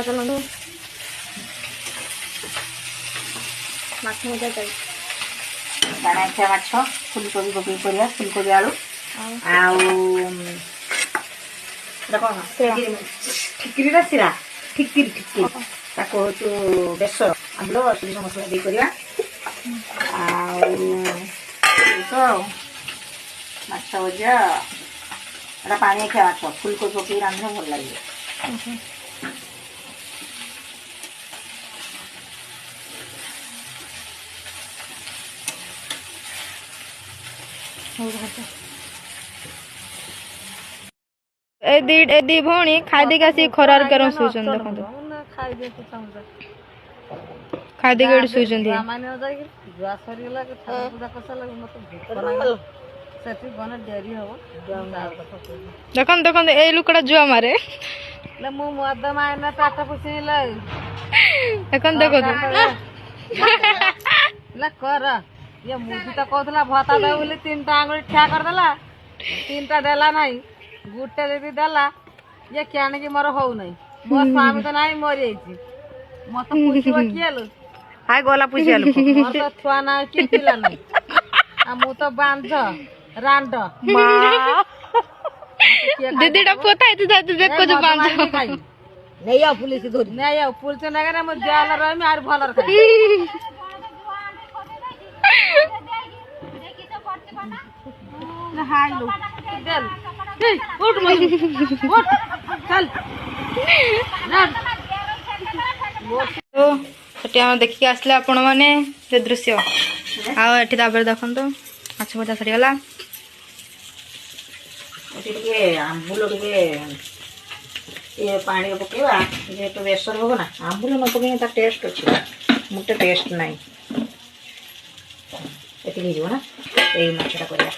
चलू माछ मजा चाहिए बाणाखिया माछ फुलकोबी पकई कर फुलकोबी आलू ठिकरी सिरा ठिकरी ठिकरी ताको हूँ बेसर आंबल सोरिष मसला दे करवा माछ भजा एटा पाणिखिया माछ फुलकोबी पकई रांधे भल लगे ए दी भौणी खाई देके आसी खरार करम सुचन देखो खाई देके सुचन दी देखन देखन ए लुकड़ा जुआ मारे मु मद मायना टाटा पुछिल देखन देखो कर ये मुदी तो कहला भत्ता दे बोली 3टा आंगुली ठिया कर देला 3टा देला नहीं गुटे दे देला ये क्या कि मोर हो नहीं मो स्वामी तो नहीं मर जाइए मत पूछब किए लो हाय गला पूछिया लोग मोर तो छुआ ना कि पिला नहीं आ मु तो बांध रांड दीदी डा पोता है तुझा तुझे को जो बांध नहीं आ पुलिस धोरी नहीं आ पुलिस ना करे मो जाल रह में आर भलर खाई हाय लो चल उठ मत उठ चल तो सेठी हम देखिक आसले आपण मैंने से दृश्य आठी देखो माछ भजा सरीगला आंबुल ये पानी पकेवा जेहेतु बेसर हम ना आंबुल न पके टेस्ट अच्छे मोटे टेस्ट नहीं ये ना यही माछटा कर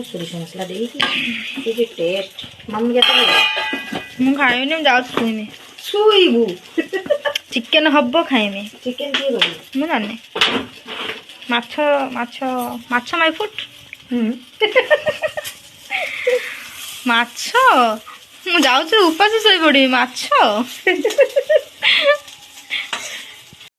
सोरिष मसला दे टेस्ट मम्मी के मु खाइनी जाऊ छुईनी शुईबू चिकेन हब खाइमी चिकेन किए करी मु जानी माछ माछ माछ माय फुट माछ मु जाऊ उपास शोई पड़ी माछ